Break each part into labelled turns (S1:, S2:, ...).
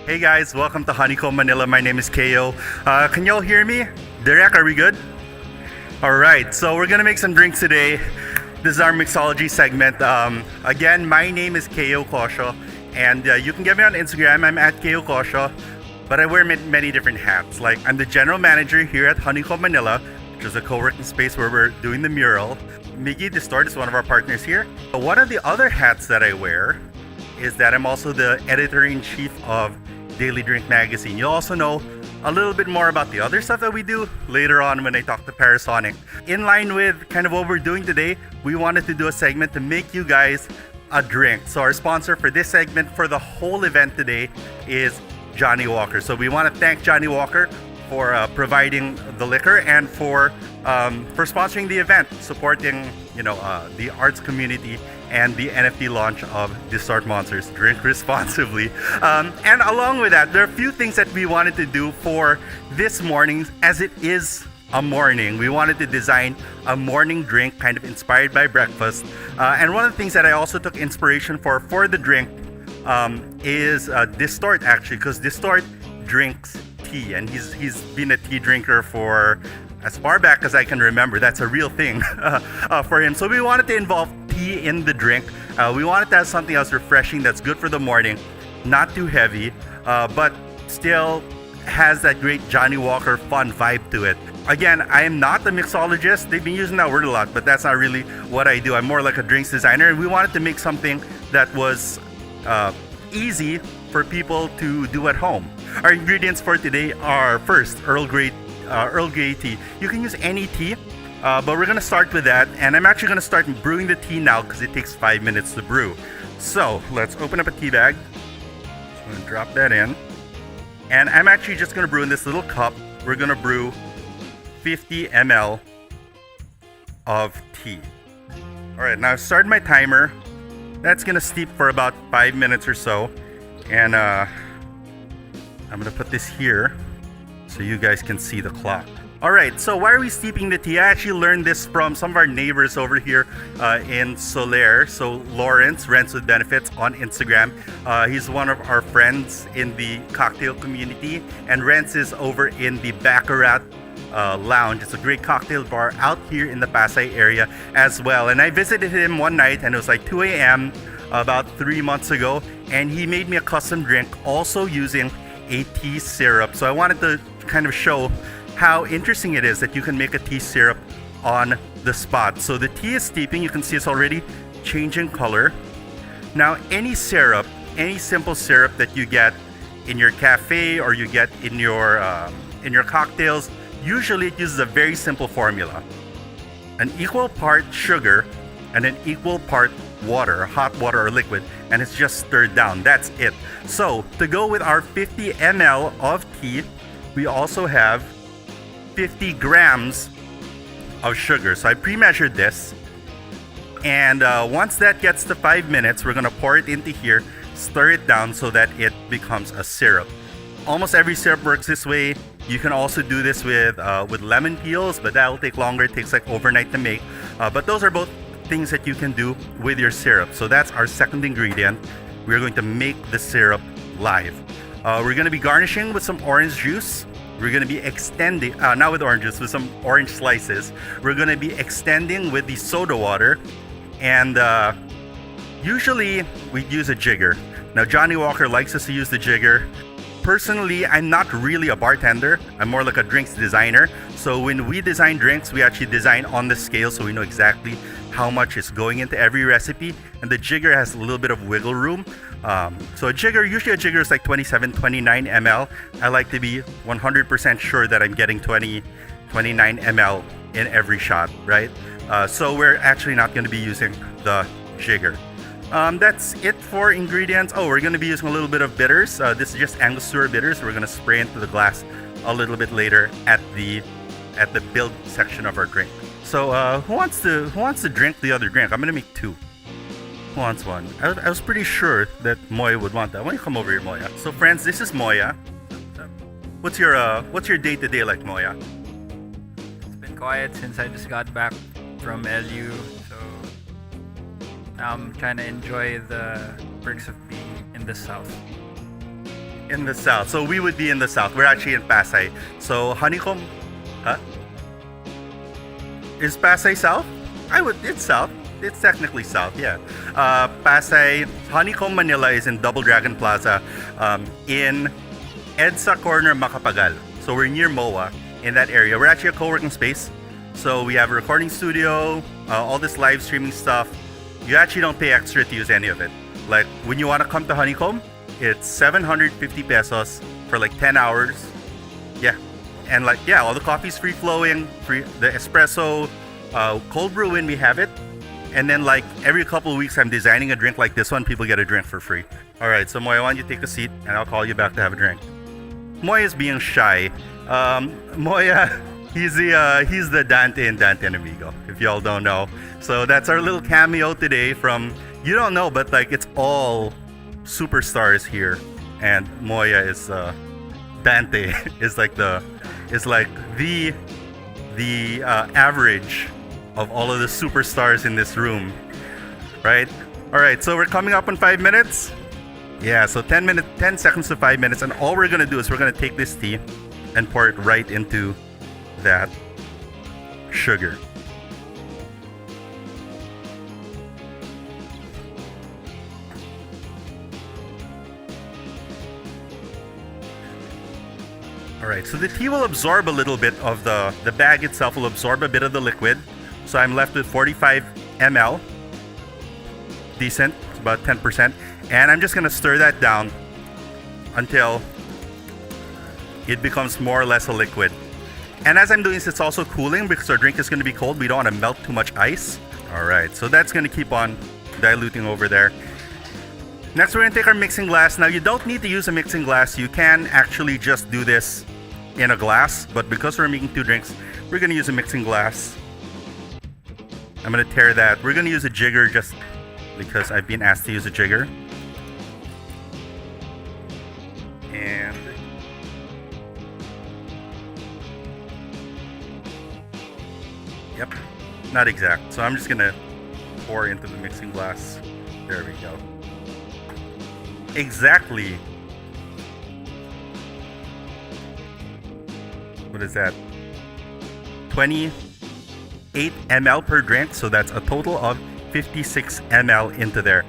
S1: Hey guys, welcome to Honeycomb Manila. My name is KO. Can y'all hear me? Derek, are we good? Alright, so we're gonna make some drinks today. This is our mixology segment. Again, my name is KO Kosho, and you can get me on Instagram. I'm at KO Kosho, but I wear many different hats. Like, I'm the general manager here at Honeycomb Manila, which is a co-working space where we're doing the mural. Miggy Distort is one of our partners here. One of the other hats that I wear is that I'm also the editor-in-chief of Daily Drink Magazine. You'll also know a little bit more about the other stuff that we do later on when I talk to Parasonic. In line with kind of what we're doing today, we wanted to do a segment to make you guys a drink. So our sponsor for this segment for the whole event today is Johnnie Walker. So we want to thank Johnnie Walker for providing the liquor and for sponsoring the event, supporting the arts community and the NFT launch of Distort Monsters. Drink responsibly. And along with that, there are a few things that we wanted to do for this morning, as it is a morning. We wanted to design a morning drink kind of inspired by breakfast. And one of the things that I also took inspiration for the drink is Distort, actually, because Distort drinks tea, and he's been a tea drinker for as far back as I can remember. That's a real thing for him. So we wanted to involve tea in the drink. We wanted to have something else refreshing that's good for the morning, not too heavy, but still has that great Johnnie Walker fun vibe to it. Again, I am not a mixologist. They've been using that word a lot, but that's not really what I do. I'm more like a drinks designer, and we wanted to make something that was easy for people to do at home. Our ingredients for today are, first, Earl Grey tea. You can use any tea, but we're gonna start with that, and I'm actually gonna start brewing the tea now because it takes 5 minutes to brew. So let's open up a tea bag. I'm gonna drop that in, and I'm actually just gonna brew in this little cup. We're gonna brew 50 ml of tea. All right, now I've started my timer. That's gonna steep for about 5 minutes or so, and I'm gonna put this here so you guys can see the clock. Alright, so why are we steeping the tea? I actually learned this from some of our neighbors over here in Soler. So Lawrence, Rents with Benefits on Instagram. He's one of our friends in the cocktail community, and Rents is over in the Baccarat Lounge. It's a great cocktail bar out here in the Pasay area as well. And I visited him one night, and it was like 2 a.m. about 3 months ago, and he made me a custom drink also using a tea syrup. So I wanted to kind of show how interesting it is that you can make a tea syrup on the spot. So the tea is steeping. You can see it's already changing color. Now, any syrup, any simple syrup that you get in your cafe or you get in your cocktails, usually it uses a very simple formula: an equal part sugar and an equal part water, hot water or liquid, and it's just stirred down. That's it. So to go with our 50 ml of tea, we also have 50 grams of sugar. So I pre-measured this, and once that gets to 5 minutes, we're gonna pour it into here, stir it down so that it becomes a syrup. Almost every syrup works this way. You can also do this with lemon peels, but that'll take longer. It takes like overnight to make. But those are both things that you can do with your syrup. So that's our second ingredient. We're going to make the syrup live. We're going to be garnishing with some orange juice. We're going to be extending, not with orange juice, with some orange slices. We're going to be extending with the soda water, and usually we use a jigger. Now Johnnie Walker likes us to use the jigger. Personally, I'm not really a bartender. I'm more like a drinks designer. So when we design drinks, we actually design on the scale so we know exactly how much is going into every recipe. And the jigger has a little bit of wiggle room. So usually a jigger is like 27, 29 ml. I like to be 100% sure that I'm getting 29 ml in every shot, right? So we're actually not going to be using the jigger. That's it for ingredients. Oh, we're going to be using a little bit of bitters. This is just Angostura bitters. We're going to spray into the glass a little bit later at the build section of our drink. So who wants to drink the other drink? I'm going to make two. Who wants one? I was pretty sure that Moya would want that. Why don't you come over here, Moya? So friends, this is Moya. What's your day to day like, Moya?
S2: It's been quiet since I just got back from LU, so now I'm trying to enjoy the perks of being in the South.
S1: In the south. So we would be in the south. We're actually in Pasay. So Honeycomb, huh? Is Pasay south? It's south. It's technically south, yeah. Pasay, Honeycomb, Manila is in Double Dragon Plaza in EDSA Corner, Macapagal. So we're near Moya in that area. We're actually a co-working space. So we have a recording studio, all this live streaming stuff. You actually don't pay extra to use any of it. Like when you want to come to Honeycomb, it's 750 pesos for like 10 hours. Yeah. And like, yeah, all the coffee's free flowing, free, the espresso, cold brew when we have it. And then like every couple of weeks I'm designing a drink like this one, people get a drink for free. All right, so Moya, why don't you take a seat and I'll call you back to have a drink. Moya's being shy. Moya, he's the Dante in Dante and Amigo, if y'all don't know. So that's our little cameo today from, you don't know, but like it's all superstars here. And Moya is, Dante is like the average of all of the superstars in this room, right? All right, so we're coming up in 5 minutes. Yeah, so 10 seconds to 5 minutes, and all we're gonna do is we're gonna take this tea and pour it right into that sugar. All right, so the tea will absorb a little bit of the bag itself will absorb a bit of the liquid. So I'm left with 45 ml. Decent, it's about 10%. And I'm just gonna stir that down until it becomes more or less a liquid. And as I'm doing this, it's also cooling because our drink is gonna be cold. We don't wanna melt too much ice. All right, so that's gonna keep on diluting over there. Next, we're gonna take our mixing glass. Now, you don't need to use a mixing glass. You can actually just do this in a glass, but because we're making two drinks, we're gonna use a mixing glass. I'm gonna tear that. We're gonna use a jigger just because I've been asked to use a jigger. And yep, not exact. So I'm just gonna pour into the mixing glass. There we go. Exactly. What is that? 28 ml per drink, so that's a total of 56 ml into there.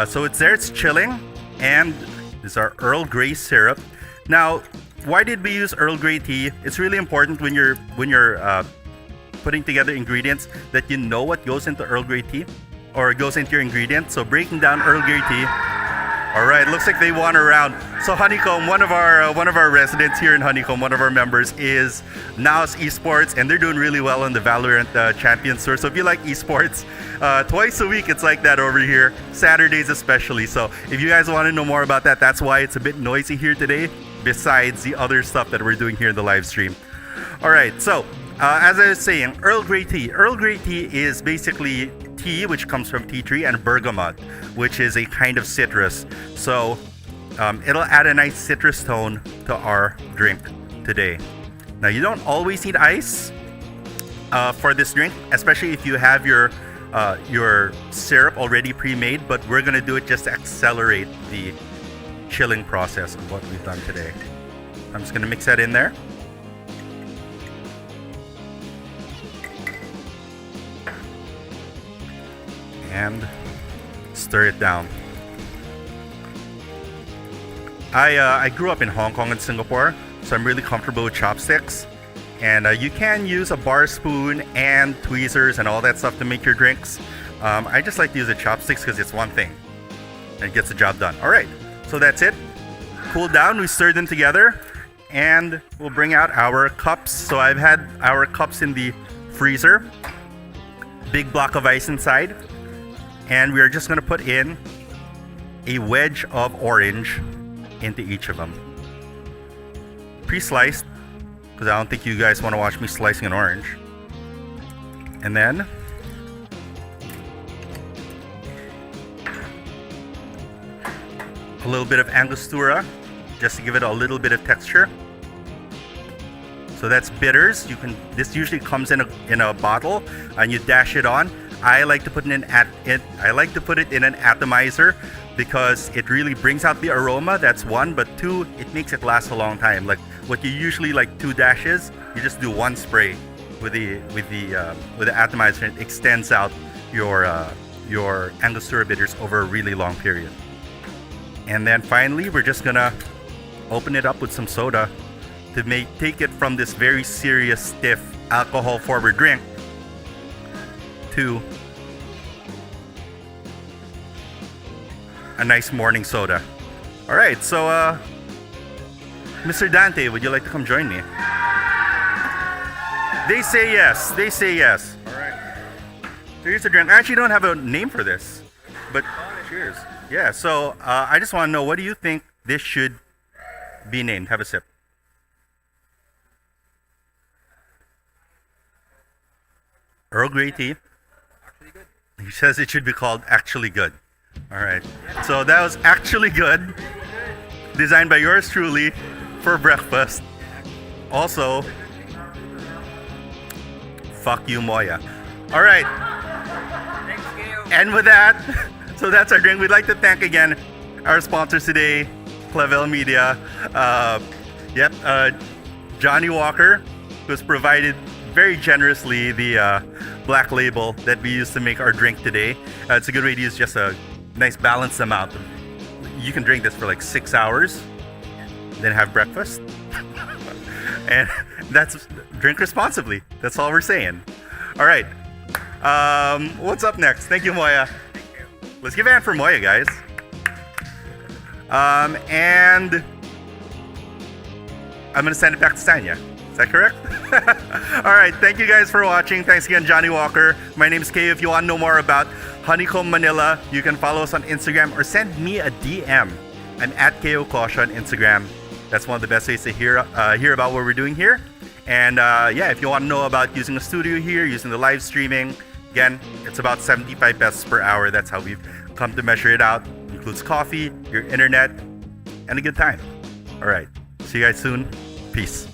S1: So it's there, it's chilling, and this is our Earl Grey syrup. Now, why did we use Earl Grey tea? It's really important when you're putting together ingredients that you know what goes into Earl Grey tea or goes into your ingredients. So breaking down Earl Grey tea. All right, looks like they won a round. So Honeycomb, one of our residents here in Honeycomb, one of our members is Naos Esports, and they're doing really well on the Valorant Champions Tour. So if you like esports, twice a week it's like that over here, Saturdays especially. So if you guys want to know more about that, that's why it's a bit noisy here today, besides the other stuff that we're doing here in the live stream. All right, so as I was saying, Earl Grey tea. Earl Grey tea is basically tea, which comes from tea tree, and bergamot, which is a kind of citrus. So it'll add a nice citrus tone to our drink today. Now, you don't always need ice for this drink, especially if you have your syrup already pre-made, but we're gonna do it just to accelerate the chilling process of what we've done today. I'm just gonna mix that in there. And stir it down. I grew up in Hong Kong and Singapore, so I'm really comfortable with chopsticks. And you can use a bar spoon and tweezers and all that stuff to make your drinks. I just like to use the chopsticks because it's one thing and it gets the job done. All right, so that's it. Cool down, we stir them together, and we'll bring out our cups. So I've had our cups in the freezer, big block of ice inside. And we are just going to put in a wedge of orange into each of them. Pre-sliced, because I don't think you guys want to watch me slicing an orange. And then a little bit of Angostura, just to give it a little bit of texture. So that's bitters. This usually comes in a bottle, and you dash it on. I like to put it in an atomizer, because it really brings out the aroma. That's one, but two, it makes it last a long time. Like what you usually like 2 dashes, you just do 1 spray with the atomizer, and it extends out your Angostura bitters over a really long period. And then finally, we're just gonna open it up with some soda to take it from this very serious, stiff, alcohol-forward drink to a nice morning soda. All right, so Mr. Dante, would you like to come join me? They say yes. They say yes. All right. So here's the drink. I actually don't have a name for this, but cheers. Yeah. So I just want to know, what do you think this should be named? Have a sip. Earl Grey tea.
S2: Actually good.
S1: He says it should be called Actually Good. All right. So that was Actually Good, designed by yours truly for breakfast. Also, fuck you, Moya. All right.
S2: Thanks, Kayo.
S1: And with that, so that's our drink. We'd like to thank again our sponsors today, Clavel Media. Johnnie Walker, who's provided very generously the black label that we use to make our drink today. It's a good way to use just a nice balanced amount. You can drink this for like 6 hours, then have breakfast. And that's drink responsibly. That's all we're saying. All right. What's up next? Thank you, Moya. Let's give a hand for Moya, guys. And I'm gonna send it back to Tanya. Is that correct? All right. Thank you guys for watching. Thanks again, Johnnie Walker. My name's Kay. If you want to know more about Honeycomb Manila, you can follow us on Instagram or send me a DM. I'm at KO Kosha on Instagram. That's one of the best ways to hear about what we're doing here. And if you want to know about using a studio here, using the live streaming, again, it's about 75 pesos per hour. That's how we've come to measure it out. Includes coffee, your internet, and a good time. All right. See you guys soon. Peace.